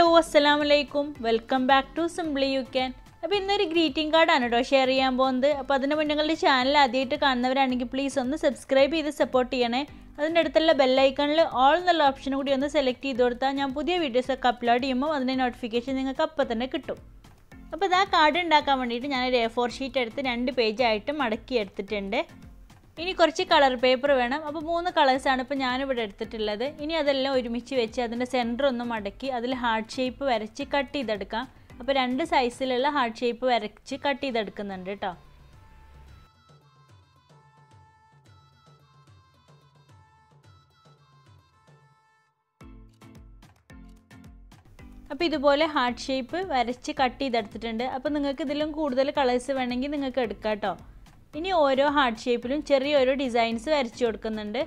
Hello, Assalamualaikum. Welcome back to Simply You Can. അപ്പോൾ ഇന്നൊരു greeting card ആണ് ട്ടോ ഷെയർ ചെയ്യാൻ പോകുന്നത്. അപ്പോൾ അതിനു മുന്നേ നിങ്ങളുടെ ചാനൽ ആദ്യമായിട്ട് കാണുന്നവരാണെങ്കിൽ പ്ലീസ് ഒന്ന് സബ്സ്ക്രൈബ് ചെയ്ത് സപ്പോർട്ട് ചെയ്യണേ. അതിൻ്റെ അടുത്തുള്ള ബെൽ ഐക്കണിൽ ഓൾ എന്നുള്ള ഓപ്ഷൻ കൂടി ഒന്ന് സെലക്ട് ചെയ്ത് കൊടുത്താൽ ഞാൻ പുതിയ വീഡിയോസ് ഒക്കെ അപ്ലോഡ് ചെയ്യുമ്പോൾ അതിൻ്റെ നോട്ടിഫിക്കേഷൻ നിങ്ങൾക്ക് അപ്പോൾ തന്നെ കിട്ടും. അപ്പോൾ ഇതാ കാർഡ് ഉണ്ടാക്കാൻ വേണ്ടിയിട്ട് ഞാനൊരു A4 ഷീറ്റ് എടുത്ത് 2 പേജായിട്ട് മടക്കി എടുത്തിട്ടുണ്ട്. ഇനി കുറച്ച് കളർ പേപ്പർ വേണം. അപ്പോൾ 3 കളേഴ്സാണ് ഇപ്പോൾ ഞാനിവിടെ എടുത്തിട്ടുള്ളത്. ഇനി അതെല്ലാം ഒരുമിച്ച് വെച്ച് അതിൻ്റെ സെൻറ്റർ ഒന്ന് മടക്കി അതിൽ ഹാർട്ട് ഷേപ്പ് വരച്ച് കട്ട് ചെയ്തെടുക്കാം. അപ്പോൾ 2 സൈസിലുള്ള ഹാർട്ട് ഷേപ്പ് വരച്ച് കട്ട് ചെയ്തെടുക്കുന്നുണ്ട് കേട്ടോ. അപ്പോൾ ഇതുപോലെ ഹാർട്ട് ഷേപ്പ് വരച്ച് കട്ട് ചെയ്തെടുത്തിട്ടുണ്ട്. അപ്പോൾ നിങ്ങൾക്ക് ഇതിലും കൂടുതൽ കളേഴ്സ് വേണമെങ്കിൽ നിങ്ങൾക്ക് എടുക്കാം കേട്ടോ. ഇനി ഓരോ ഹാർട്ട് ഷേപ്പിലും ചെറിയൊരു ഡിസൈൻസ് വരച്ചു കൊടുക്കുന്നുണ്ട്.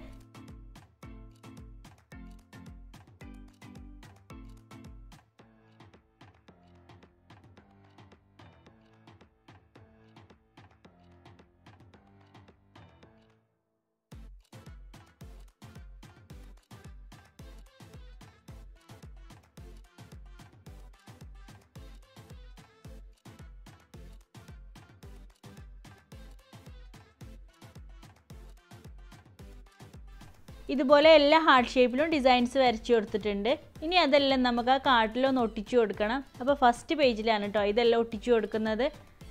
ഇതുപോലെ എല്ലാ ഹാർട്ട് ഷേപ്പിലും ഡിസൈൻസ് വരച്ചു കൊടുത്തിട്ടുണ്ട്. ഇനി അതെല്ലാം നമുക്ക് ആ കാർഡിലൊന്ന് ഒട്ടിച്ചു കൊടുക്കണം. അപ്പോൾ ഫസ്റ്റ് പേജിലാണ് കേട്ടോ ഇതെല്ലാം ഒട്ടിച്ചു കൊടുക്കുന്നത്.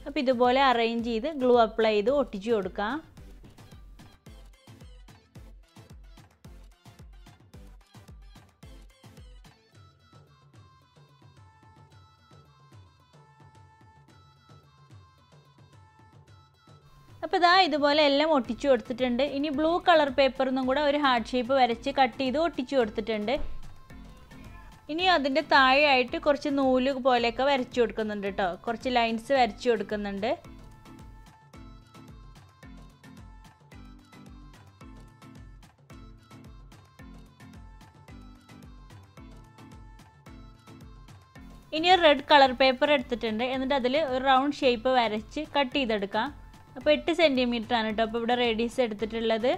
അപ്പോൾ ഇതുപോലെ അറേഞ്ച് ചെയ്ത് ഗ്ലൂ അപ്ലൈ ചെയ്ത് ഒട്ടിച്ചു കൊടുക്കാം. അപ്പോൾ ഇതാ ഇതുപോലെ എല്ലാം ഒട്ടിച്ചു കൊടുത്തിട്ടുണ്ട്. ഇനി ബ്ലൂ കളർ പേപ്പറിനും കൂടെ ഒരു ഹാർട്ട് ഷേപ്പ് വരച്ച് കട്ട് ചെയ്ത് ഒട്ടിച്ചു കൊടുത്തിട്ടുണ്ട്. ഇനി അതിൻ്റെ താഴെയായിട്ട് കുറച്ച് നൂല് പോലെയൊക്കെ വരച്ചു കൊടുക്കുന്നുണ്ട് കേട്ടോ. കുറച്ച് ലൈൻസ് വരച്ചു കൊടുക്കുന്നുണ്ട്. ഇനി ഒരു റെഡ് കളർ പേപ്പർ എടുത്തിട്ടുണ്ട്. എന്നിട്ട് അതിൽ ഒരു റൗണ്ട് ഷേപ്പ് വരച്ച് കട്ട് ചെയ്തെടുക്കാം. അപ്പോൾ 8 സെൻറ്റിമീറ്റർ ആണ് കേട്ടോ അപ്പോൾ ഇവിടെ റേഡിയസ് എടുത്തിട്ടുള്ളത്.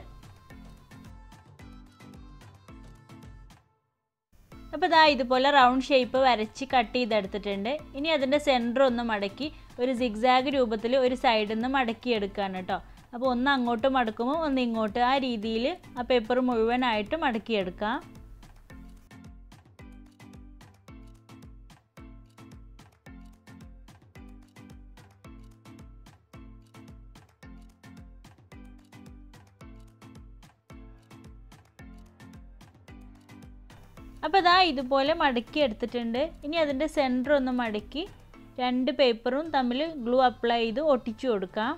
അപ്പോൾ ഇതാ ഇതുപോലെ റൗണ്ട് ഷേപ്പ് വരച്ച് കട്ട് ചെയ്തെടുത്തിട്ടുണ്ട്. ഇനി അതിൻ്റെ സെൻറ്റർ ഒന്ന് മടക്കി ഒരു സിഗ്സാഗ് രൂപത്തിൽ ഒരു സൈഡിൽ നിന്ന് മടക്കിയെടുക്കുകയാണ് കേട്ടോ. അപ്പോൾ ഒന്ന് അങ്ങോട്ട് മടക്കുമ്പോൾ ഒന്ന് ഇങ്ങോട്ട് ആ രീതിയിൽ ആ പേപ്പർ മുഴുവനായിട്ട് മടക്കിയെടുക്കാം. അപ്പോൾ ഇതാ ഇതുപോലെ മടക്കി എടുത്തിട്ടുണ്ട്. ഇനി അതിൻ്റെ സെൻറ്റർ ഒന്ന് മടക്കി 2 പേപ്പറും തമ്മിൽ ഗ്ലൂ അപ്ലൈ ചെയ്ത് ഒട്ടിച്ചു കൊടുക്കാം.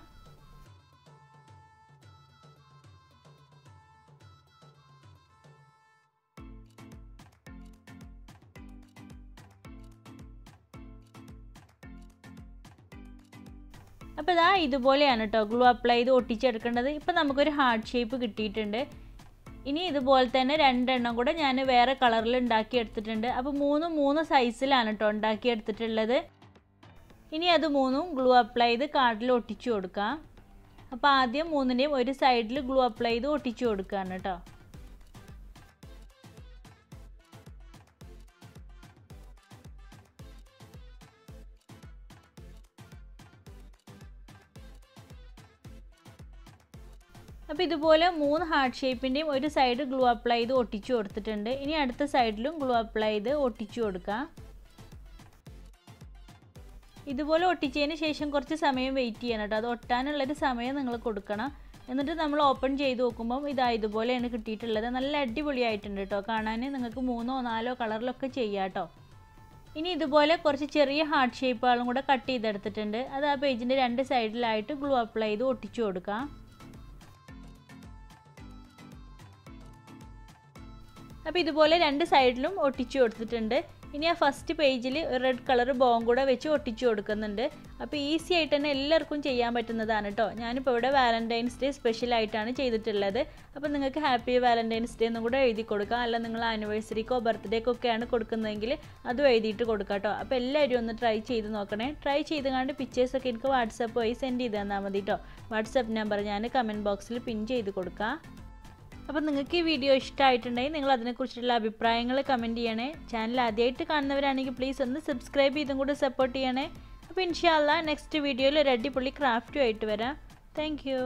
അപ്പോൾ ഇതാ ഇതുപോലെയാണ് കേട്ടോ ഗ്ലൂ അപ്ലൈ ചെയ്ത് ഒട്ടിച്ചെടുക്കേണ്ടത്. ഇപ്പോൾ നമുക്കൊരു ഹാർട്ട് ഷേപ്പ് കിട്ടിയിട്ടുണ്ട്. ഇനി ഇതുപോലെ തന്നെ 2 എണ്ണം കൂടെ ഞാൻ വേറെ കളറിൽ ഉണ്ടാക്കിയെടുത്തിട്ടുണ്ട്. അപ്പോൾ 3 സൈസിലാണ് കേട്ടോ ഉണ്ടാക്കിയെടുത്തിട്ടുള്ളത്. ഇനി അത് 3ഉം ഗ്ലൂ അപ്ലൈ ചെയ്ത് കാർഡിൽ ഒട്ടിച്ചു കൊടുക്കാം. അപ്പോൾ ആദ്യം 3ൻ്റെയും ഒരു സൈഡിൽ ഗ്ലൂ അപ്ലൈ ചെയ്ത് ഒട്ടിച്ചു കൊടുക്കുകയാണ് കേട്ടോ. അപ്പോൾ ഇതുപോലെ 3 ഹാർട്ട് ഷേപ്പിൻ്റെയും ഒരു സൈഡ് ഗ്ലൂ അപ്ലൈ ചെയ്ത് ഒട്ടിച്ചു കൊടുത്തിട്ടുണ്ട്. ഇനി അടുത്ത സൈഡിലും ഗ്ലൂ അപ്ലൈ ചെയ്ത് ഒട്ടിച്ചു കൊടുക്കാം. ഇതുപോലെ ഒട്ടിച്ചതിന് ശേഷം കുറച്ച് സമയം വെയിറ്റ് ചെയ്യണം കേട്ടോ. അത് ഒട്ടാനുള്ളൊരു സമയം നിങ്ങൾ കൊടുക്കണം. എന്നിട്ട് നമ്മൾ ഓപ്പൺ ചെയ്ത് നോക്കുമ്പം ഇതാ ഇതുപോലെയാണ് കിട്ടിയിട്ടുള്ളത്. നല്ല അടിപൊളിയായിട്ടുണ്ട് കേട്ടോ. കാണാൻ നിങ്ങൾക്ക് 3ഓ 4ഓ കളറിലൊക്കെ ചെയ്യാം കേട്ടോ. ഇനി ഇതുപോലെ കുറച്ച് ചെറിയ ഹാർട്ട് ഷേപ്പുകളും കൂടെ കട്ട് ചെയ്തെടുത്തിട്ടുണ്ട്. അത് ആ പേജിൻ്റെ 2 സൈഡിലായിട്ട് ഗ്ലൂ അപ്ലൈ ചെയ്ത് ഒട്ടിച്ചു കൊടുക്കാം. അപ്പോൾ ഇതുപോലെ 2 സൈഡിലും ഒട്ടിച്ചു കൊടുത്തിട്ടുണ്ട്. ഇനി ആ ഫസ്റ്റ് പേജിൽ ഒരു റെഡ് കളർ ബോം കൂടെ വെച്ച് ഒട്ടിച്ചു കൊടുക്കുന്നുണ്ട്. അപ്പോൾ ഈസി ആയിട്ട് തന്നെ എല്ലാവർക്കും ചെയ്യാൻ പറ്റുന്നതാണ് കേട്ടോ. ഞാനിപ്പോൾ ഇവിടെ വാലന്റൈൻസ് ഡേ സ്പെഷ്യലായിട്ടാണ് ചെയ്തിട്ടുള്ളത്. അപ്പോൾ നിങ്ങൾക്ക് ഹാപ്പി വാലന്റൈൻസ് ഡേ എന്നും കൂടെ എഴുതി കൊടുക്കാം. അല്ല നിങ്ങൾ ആനിവേഴ്സറിക്കോ ബർത്ത്ഡേക്കൊക്കെയാണ് കൊടുക്കുന്നതെങ്കിൽ അതും എഴുതിയിട്ട് കൊടുക്കാം കേട്ടോ. അപ്പോൾ എല്ലാവരും ഒന്ന് ട്രൈ ചെയ്ത് നോക്കണേ. ട്രൈ ചെയ്ത് കണ്ട് പിക്ചേഴ്സൊക്കെ എനിക്ക് വാട്സാപ്പ് വഴി സെൻഡ് ചെയ്ത് തന്നാൽ മതി കേട്ടോ. വാട്സാപ്പ് നമ്പർ ഞാൻ കമൻറ്റ് ബോക്സിൽ പിൻ ചെയ്ത് കൊടുക്കാം. അപ്പോൾ നിങ്ങൾക്ക് ഈ വീഡിയോ ഇഷ്ടമായിട്ടുണ്ടെങ്കിൽ നിങ്ങൾ അതിനെക്കുറിച്ചുള്ള അഭിപ്രായങ്ങൾ കമൻറ്റ് ചെയ്യണേ. ചാനൽ ആദ്യമായിട്ട് കാണുന്നവരാണെങ്കിൽ പ്ലീസ് ഒന്ന് സബ്സ്ക്രൈബ് ചെയ്തും കൂടെ സപ്പോർട്ട് ചെയ്യണേ. അപ്പോൾ ഇൻഷാ അല്ലാഹ് നെക്സ്റ്റ് വീഡിയോയിൽ ഒരു അടിപൊളി ക്രാഫ്റ്റുമായിട്ട് വരാം. Thank you.